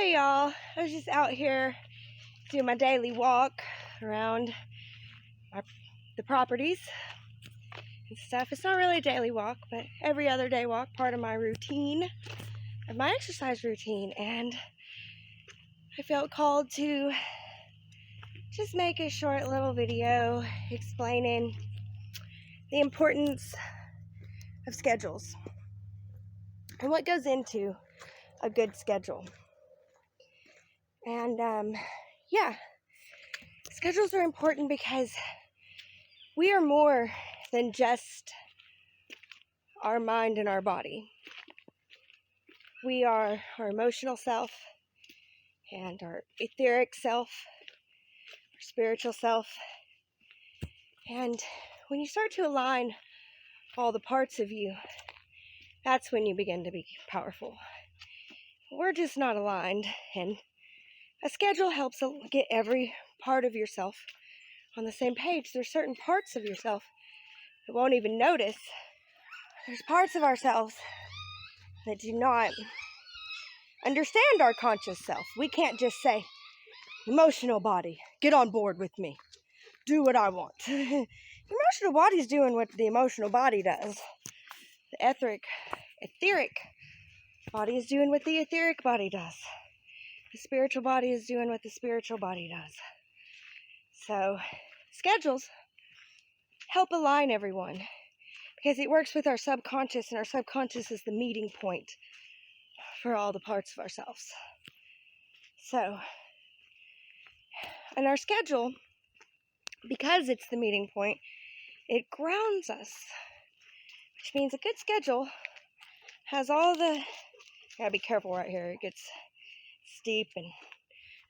Hey y'all, I was just out here doing my daily walk around the properties and stuff. It's not really a daily walk, but every other day walk, part of my routine, of my exercise routine. And I felt called to just make a short little video explaining the importance of schedules and what goes into a good schedule. And yeah, schedules are important because we are more than just our mind and our body. We are our emotional self and our etheric self, our spiritual self. And when you start to align all the parts of you, that's when you begin to be powerful. We're just not aligned, and a schedule helps get every part of yourself on the same page. There's certain parts of yourself that won't even notice. There's parts of ourselves that do not understand our conscious self. We can't just say, emotional body, get on board with me. Do what I want. The emotional body's doing what the emotional body does. The etheric body is doing what the etheric body does. The spiritual body is doing what the spiritual body does. So, schedules help align everyone because it works with our subconscious, and our subconscious is the meeting point for all the parts of ourselves. So, and our schedule, because it's the meeting point, it grounds us, which means a good schedule has all the, gotta be careful right here, it gets steep, and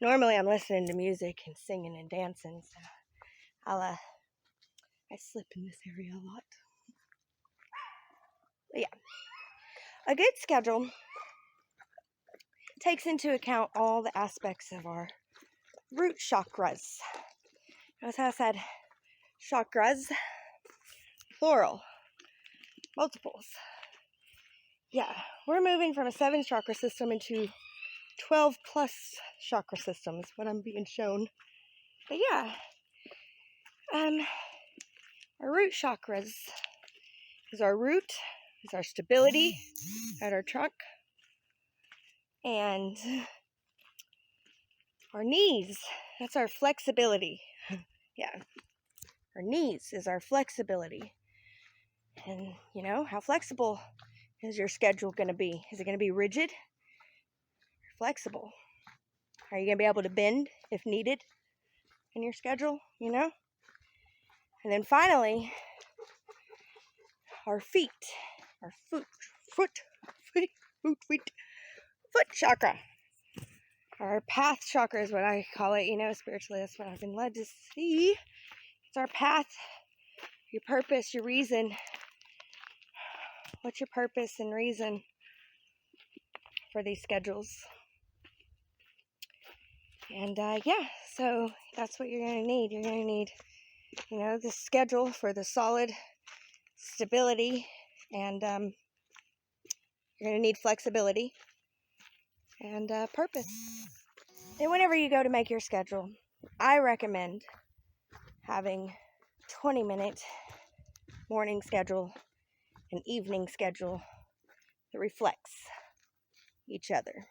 normally I'm listening to music and singing and dancing, so I slip in this area a lot. But yeah, a good schedule takes into account all the aspects of our root chakras. Notice how I said chakras, plural, multiples. Yeah, we're moving from a 7 chakra system into 12 plus chakra systems, what I'm being shown. But yeah, our root chakras is our root, is our stability at our trunk, and our knees, that's our flexibility. Yeah, our knees is our flexibility. And you know, how flexible is your schedule going to be? Is it going to be rigid or flexible? Are you going to be able to bend if needed in your schedule, you know? And then finally, our feet, our foot chakra. Our path chakra is what I call it, you know, spiritually. That's what I've been led to see. It's our path, your purpose, your reason. What's your purpose and reason for these schedules? And yeah, so that's what you're going to need. You're going to need, you know, the schedule for the solid stability, and you're going to need flexibility and purpose. And whenever you go to make your schedule, I recommend having 20-minute morning schedule and evening schedule that reflects each other.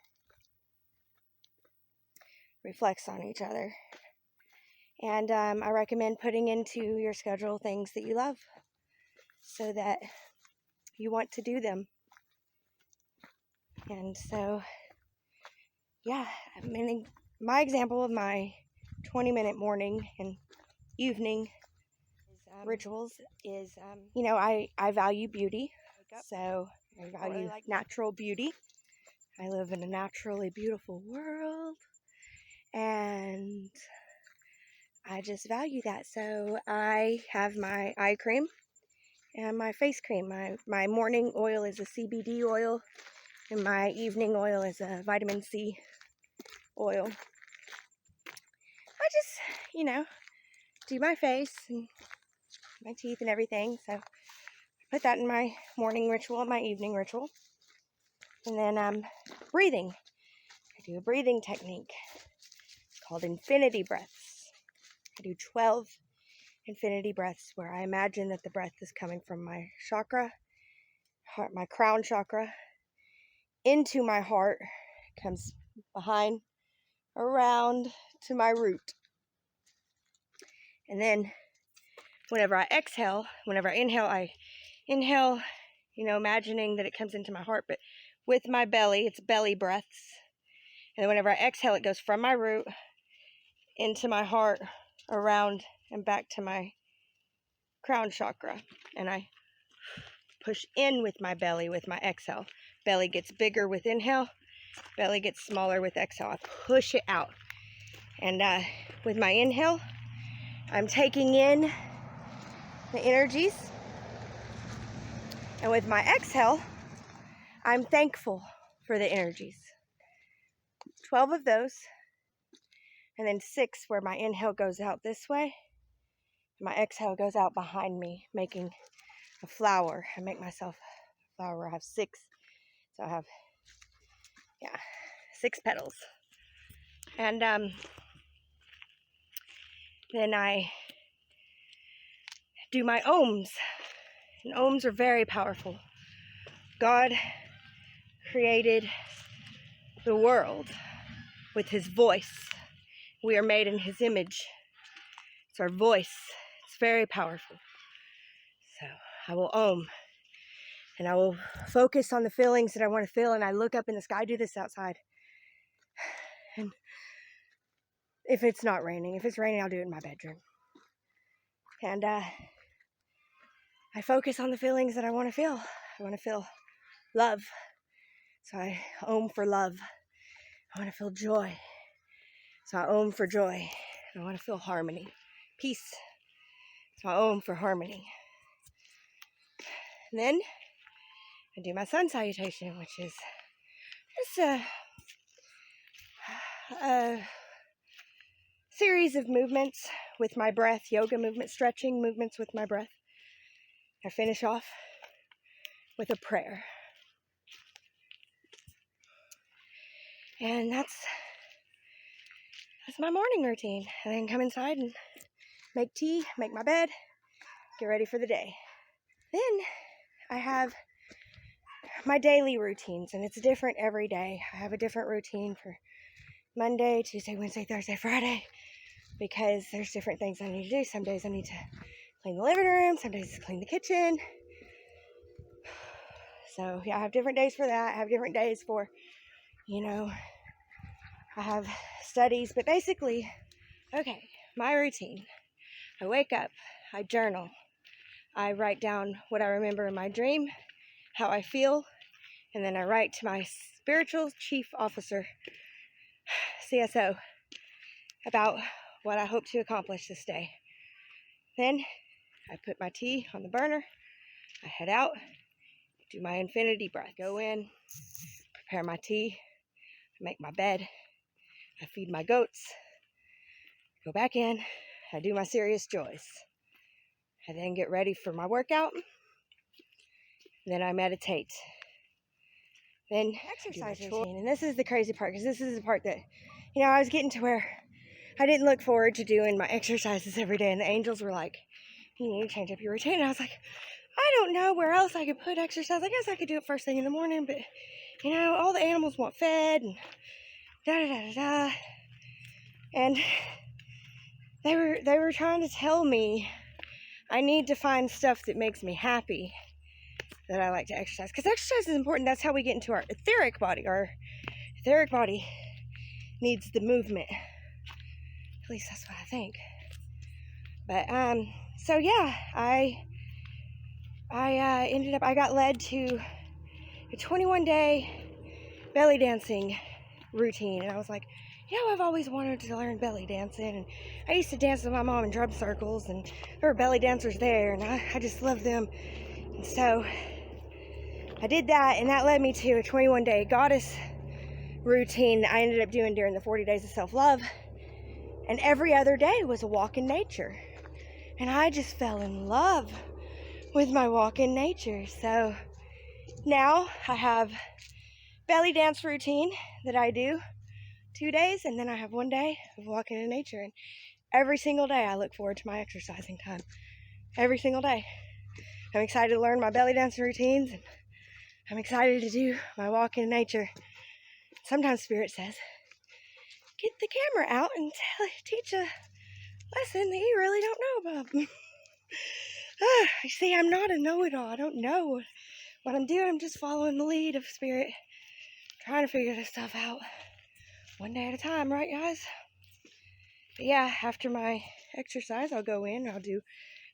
Reflects on each other. And I recommend putting into your schedule things that you love so that you want to do them. And so, yeah, I mean, my example of my 20-minute morning and evening rituals is, you know, I value beauty. So I value natural beauty. I live in a naturally beautiful world, and I just value that. So I have my eye cream and my face cream. My morning oil is a CBD oil, and my evening oil is a vitamin C oil. I just, you know, do my face and my teeth and everything. So I put that in my morning ritual and my evening ritual. And then breathing. I do a breathing technique called infinity breaths. I do 12 infinity breaths where I imagine that the breath is coming from my chakra, my crown chakra, into my heart, comes behind, around to my root. And then whenever I inhale, I inhale, imagining that it comes into my heart, but with my belly, it's belly breaths. And then whenever I exhale, it goes from my root into my heart, around and back to my crown chakra. And I push in with my belly with my exhale. Belly gets bigger with inhale, belly gets smaller with exhale. I push it out. And with my inhale, I'm taking in the energies. And with my exhale, I'm thankful for the energies. 12 of those. And then 6 where my inhale goes out this way. My exhale goes out behind me, making a flower. I make myself a flower. I have 6. So I have, 6 petals. And then I do my ohms. And ohms are very powerful. God created the world with his voice. We are made in his image. It's our voice. It's very powerful. So I will ohm. And I will focus on the feelings that I want to feel. And I look up in the sky. I do this outside. And if it's not raining. If it's raining, I'll do it in my bedroom. And I focus on the feelings that I want to feel. I want to feel love. So I ohm for love. I want to feel joy. So I ohm for joy. I want to feel harmony. Peace. So I ohm for harmony. And then I do my sun salutation, which is just a series of movements with my breath, yoga movements, stretching movements with my breath. I finish off with a prayer. And that's my morning routine. And then come inside and make tea, make my bed, get ready for the day. Then I have my daily routines, and it's different every day. I have a different routine for Monday, Tuesday, Wednesday, Thursday, Friday, because there's different things I need to do. Some days I need to clean the living room, some days clean the kitchen. So I have different days for that. I have different days for, I have studies, but basically, my routine. I wake up, I journal, I write down what I remember in my dream, how I feel, and then I write to my spiritual chief officer, CSO, about what I hope to accomplish this day. Then I put my tea on the burner, I head out, do my infinity breath, go in, prepare my tea, make my bed, I feed my goats, go back in, I do my serious joys. I then get ready for my workout, then I meditate. Then exercise routine. And this is the crazy part, because this is the part that, I was getting to where I didn't look forward to doing my exercises every day. And the angels were like, you need to change up your routine. And I was like, I don't know where else I could put exercise. I guess I could do it first thing in the morning, but, all the animals want fed and da-da-da-da-da. And they were trying to tell me I need to find stuff that makes me happy, that I like to exercise. Because exercise is important. That's how we get into our etheric body. Our etheric body needs the movement. At least that's what I think. But, so yeah, I got led to a 21-day belly dancing routine. And I was like, I've always wanted to learn belly dancing. And I used to dance with my mom in drum circles, and there were belly dancers there, and I just loved them. And so I did that, and that led me to a 21-day goddess routine that I ended up doing during the 40 days of self-love. And every other day was a walk in nature. And I just fell in love with my walk in nature. So now I have belly dance routine that I do 2 days, and then I have 1 day of walking in nature. And every single day I look forward to my exercising time. Every single day. I'm excited to learn my belly dancing routines, and I'm excited to do my walk in nature. Sometimes Spirit says, get the camera out and teach a lesson that you really don't know about. You see, I'm not a know-it-all. I don't know what I'm doing. I'm just following the lead of Spirit, trying to figure this stuff out 1 day at a time, right, guys? But yeah, after my exercise, I'll go in, I'll do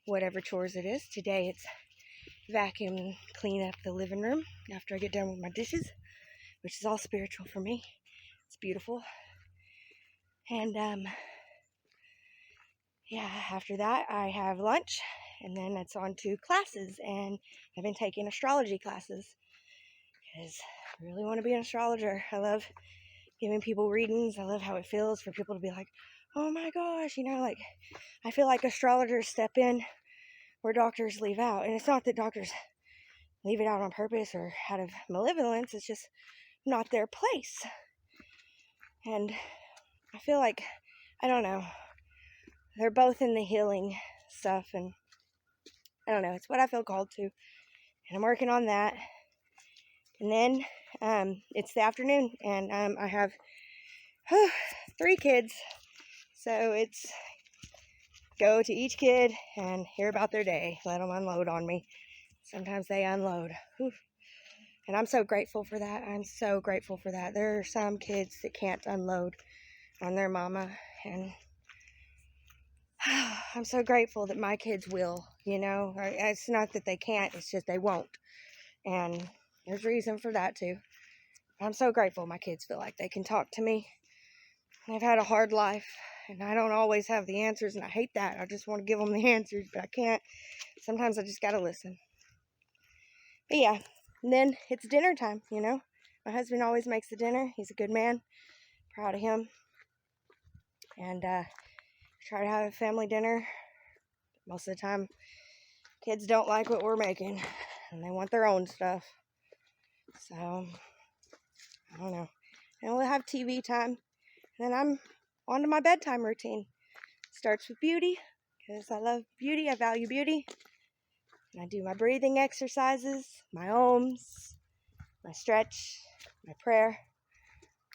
whatever chores it is. Today it's vacuum and clean up the living room after I get done with my dishes, which is all spiritual for me. It's beautiful. And yeah, after that I have lunch, and then it's on to classes. And I've been taking astrology classes because I really want to be an astrologer. I love giving people readings. I love how it feels for people to be like, oh my gosh, like, I feel like astrologers step in where doctors leave out. And it's not that doctors leave it out on purpose or out of malevolence, it's just not their place. And I feel like, I don't know, they're both in the healing stuff, and I don't know, it's what I feel called to, and I'm working on that. And then it's the afternoon, and I have 3 kids, so it's go to each kid and hear about their day, let them unload on me. Sometimes they unload. Whew. And I'm so grateful for that. I'm so grateful for that. There are some kids that can't unload on their mama, and I'm so grateful that my kids will, It's not that they can't, it's just they won't. And there's reason for that too. I'm so grateful my kids feel like they can talk to me. They've had a hard life, and I don't always have the answers, and I hate that. I just want to give them the answers, but I can't. Sometimes I just gotta listen. But yeah, and then it's dinner time, My husband always makes the dinner. He's a good man. Proud of him. And try to have a family dinner. Most of the time, kids don't like what we're making, and they want their own stuff. So, I don't know. And we'll have TV time. And then I'm on to my bedtime routine. Starts with beauty, because I love beauty. I value beauty. And I do my breathing exercises, my ohms, my stretch, my prayer.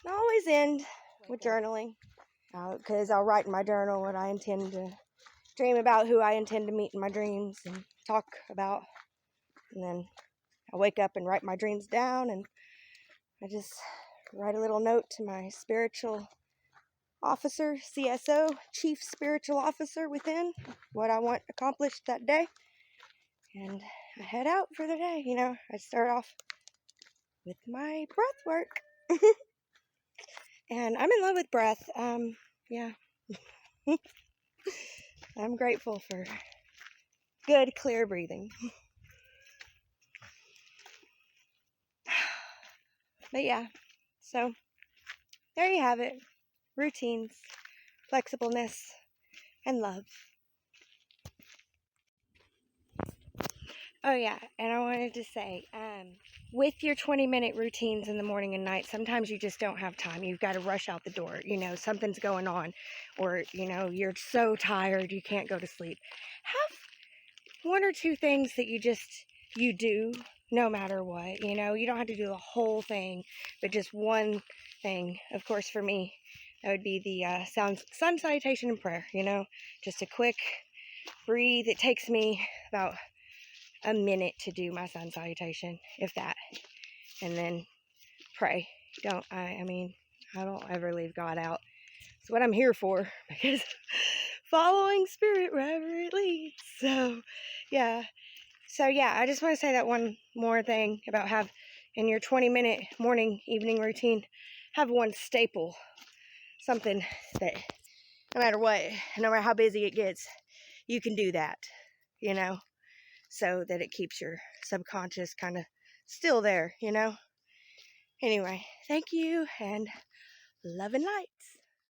And I always end with journaling, because I'll write in my journal what I intend to dream about, who I intend to meet in my dreams and talk about. And then I wake up and write my dreams down, and I just write a little note to my spiritual officer, CSO, Chief Spiritual Officer within, what I want accomplished that day. And I head out for the day. I start off with my breath work. And I'm in love with breath. Yeah. I'm grateful for good, clear breathing. But yeah, so there you have it. Routines, flexibleness, and love. Oh yeah, and I wanted to say, with your 20-minute routines in the morning and night, sometimes you just don't have time. You've got to rush out the door. Something's going on, or, you're so tired you can't go to sleep. Have 1 or 2 things that you do no matter what. You don't have to do the whole thing, but just one thing. Of course, for me, that would be the sun salutation and prayer. Just a quick breathe. It takes me about a minute to do my sun salutation, if that, and then pray. I don't ever leave God out. It's what I'm here for, because following Spirit wherever it leads. So yeah, I just want to say that one more thing about have in your 20-minute morning, evening routine, have one staple, something that no matter what, no matter how busy it gets, you can do that, so that it keeps your subconscious kind of still there, Anyway, thank you, and love and lights.